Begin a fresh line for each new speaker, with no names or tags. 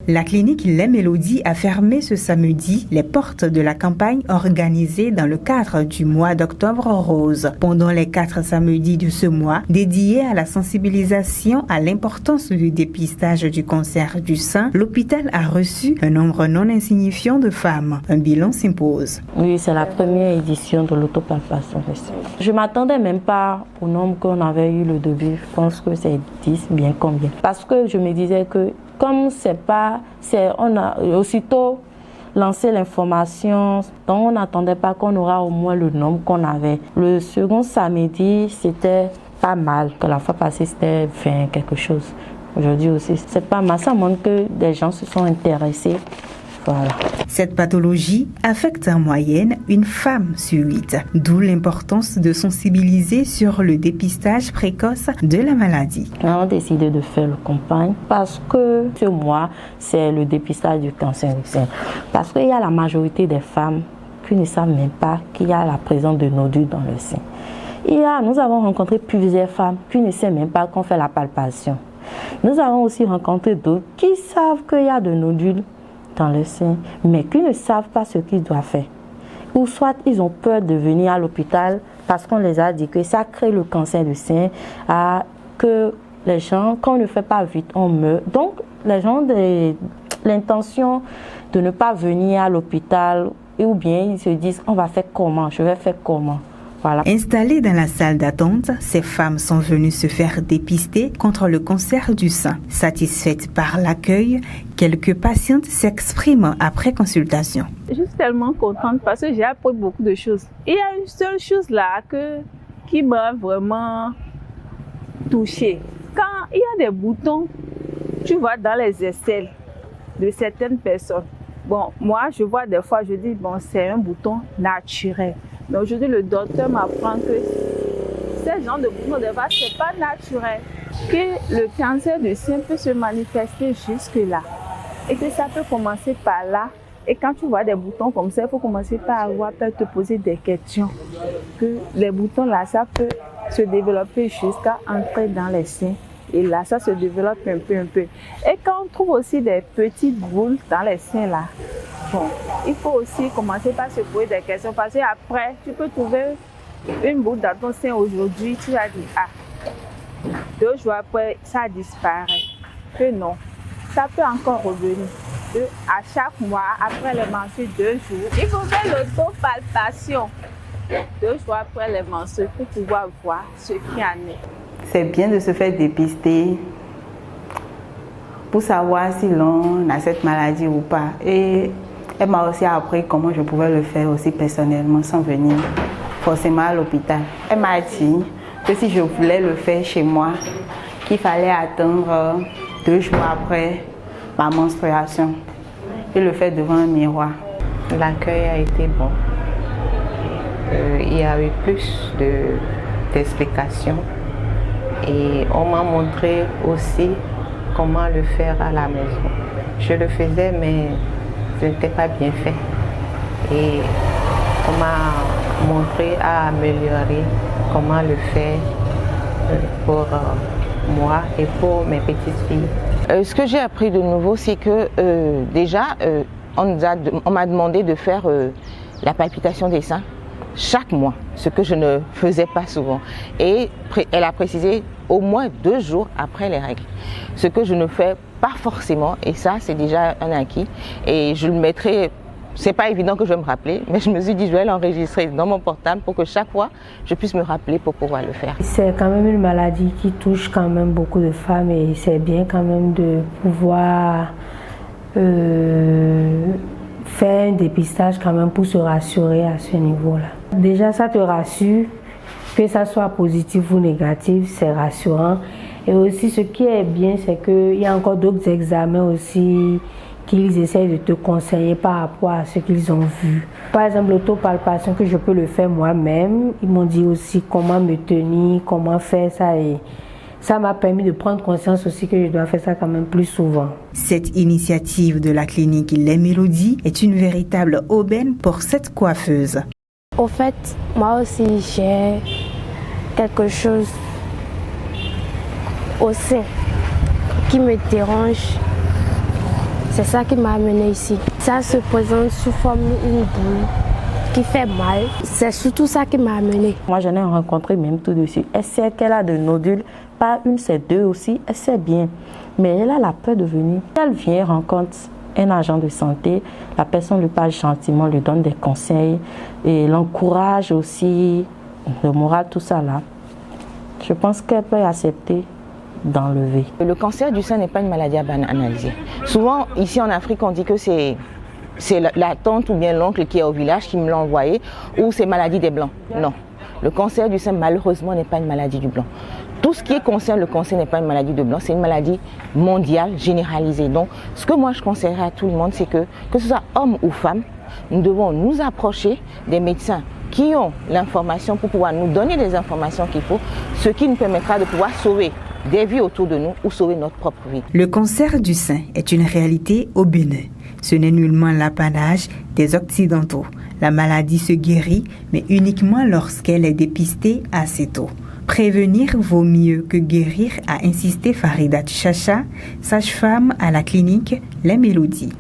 La clinique Les Mélodies a fermé ce samedi les portes de la campagne organisée dans le cadre du mois d'Octobre Rose. Pendant les 4 samedis de ce mois, dédiés à la sensibilisation à l'importance du dépistage du cancer du sein, l'hôpital a reçu un nombre non insignifiant de femmes. Un bilan s'impose.
Oui, c'est la première édition de l'autopalpation du sein. Je ne m'attendais même pas au nombre qu'on avait eu le début. Je pense que c'est 10, bien combien. Parce que je me disais que comme on a aussitôt lancé l'information, donc on n'attendait pas qu'on aura au moins le nombre qu'on avait. Le second samedi, c'était pas mal. Que la fois passée, c'était 20 quelque chose. Aujourd'hui aussi, c'est pas mal. Ça montre que des gens se sont intéressés. Voilà.
Cette pathologie affecte en moyenne une femme sur 8, d'où l'importance de sensibiliser sur le dépistage précoce de la maladie.
On a décidé de faire le campagne parce que ce mois, c'est le dépistage du cancer du sein. Parce qu'il y a la majorité des femmes qui ne savent même pas qu'il y a la présence de nodules dans le sein. Nous avons rencontré plusieurs femmes qui ne savent même pas qu'on fait la palpation. Nous avons aussi rencontré d'autres qui savent qu'il y a de nodules dans le sein, mais qui ne savent pas ce qu'ils doivent faire. Ou soit ils ont peur de venir à l'hôpital parce qu'on les a dit que ça crée le cancer du sein, que les gens, quand on ne fait pas vite, on meurt. Donc, les gens ont l'intention de ne pas venir à l'hôpital, ou bien ils se disent, on va faire comment, je vais faire comment. Voilà.
Installées dans la salle d'attente, ces femmes sont venues se faire dépister contre le cancer du sein. Satisfaites par l'accueil, quelques patientes s'expriment après consultation.
Je suis tellement contente parce que j'ai appris beaucoup de choses. Il y a une seule chose là qui m'a vraiment touchée. Quand il y a des boutons, tu vois, dans les aisselles de certaines personnes. Bon, moi, je vois des fois, je dis, bon, c'est un bouton naturel. Mais aujourd'hui, le docteur m'apprend que ces genres de boutons de base, ce n'est pas naturel. Que le cancer du sein peut se manifester jusque-là. Et que ça peut commencer par là. Et quand tu vois des boutons comme ça, il faut commencer par te poser des questions. Que les boutons là, ça peut se développer jusqu'à entrer dans les seins. Et là, ça se développe un peu. Et quand on trouve aussi des petites boules dans les seins là, bon, il faut aussi commencer par se poser des questions parce qu'après, tu peux trouver une boule dans ton sein aujourd'hui, tu vas dire, 2 jours après, ça disparaît. Que non, ça peut encore revenir. À chaque mois, après les menstrues, 2 jours, il faut faire l'autopalpation 2 jours après les menstrues pour pouvoir voir ce qu'il y en est.
C'est bien de se faire dépister pour savoir si l'on a cette maladie ou pas. Et elle m'a aussi appris comment je pouvais le faire aussi personnellement sans venir forcément à l'hôpital. Elle m'a dit que si je voulais le faire chez moi, qu'il fallait attendre 2 jours après ma menstruation et le faire devant un miroir.
L'accueil a été bon. Il y a eu plus d'explications et on m'a montré aussi comment le faire à la maison. Je le faisais mais ce n'était pas bien fait et on m'a montré à améliorer comment le faire pour moi et pour mes petites filles.
Ce que j'ai appris de nouveau, c'est que déjà on m'a demandé de faire la palpitation des seins chaque mois, ce que je ne faisais pas souvent. Et elle a précisé au moins 2 jours après les règles, ce que je ne fais pas forcément, et ça c'est déjà un acquis. Et je le mettrai, c'est pas évident que je vais me rappeler, mais je me suis dit je vais l'enregistrer dans mon portable pour que chaque fois je puisse me rappeler pour pouvoir le faire.
C'est quand même une maladie qui touche quand même beaucoup de femmes et c'est bien quand même de pouvoir faire un dépistage quand même pour se rassurer à ce niveau-là. Déjà, ça te rassure, que ça soit positif ou négatif, c'est rassurant. Et aussi, ce qui est bien, c'est qu'il y a encore d'autres examens aussi qu'ils essaient de te conseiller par rapport à ce qu'ils ont vu. Par exemple, l'autopalpation, que je peux le faire moi-même. Ils m'ont dit aussi comment me tenir, comment faire ça et ça m'a permis de prendre conscience aussi que je dois faire ça quand même plus souvent.
Cette initiative de la clinique Les Mélodies est une véritable aubaine pour cette coiffeuse.
Au fait, moi aussi j'ai quelque chose au sein qui me dérange. C'est ça qui m'a amené ici. Ça se présente sous forme d'une boule qui fait mal. C'est surtout ça qui m'a amené.
Moi, j'en ai rencontré même tout de suite. Elle sait qu'elle a des nodules, pas une, c'est deux aussi, elle sait bien. Mais elle a la peur de venir. Elle vient, rencontre un agent de santé, la personne lui parle gentiment, lui donne des conseils et l'encourage aussi, le moral, tout ça là. Je pense qu'elle peut accepter d'enlever.
Le cancer du sein n'est pas une maladie à banaliser. Souvent, ici en Afrique, on dit que c'est la tante ou bien l'oncle qui est au village qui me l'a envoyé, ou c'est maladie des blancs. Non. Le cancer du sein, malheureusement, n'est pas une maladie du blanc. Tout ce qui concerne le cancer n'est pas une maladie de blanc, c'est une maladie mondiale, généralisée. Donc, ce que moi je conseillerais à tout le monde, c'est que ce soit homme ou femme, nous devons nous approcher des médecins qui ont l'information pour pouvoir nous donner les informations qu'il faut, ce qui nous permettra de pouvoir sauver des vies autour de nous ou sauver notre propre vie.
Le cancer du sein est une réalité au Bénin. Ce n'est nullement l'apanage des Occidentaux. La maladie se guérit, mais uniquement lorsqu'elle est dépistée assez tôt. Prévenir vaut mieux que guérir, a insisté Farida Chacha, sage-femme à la clinique Les Mélodies.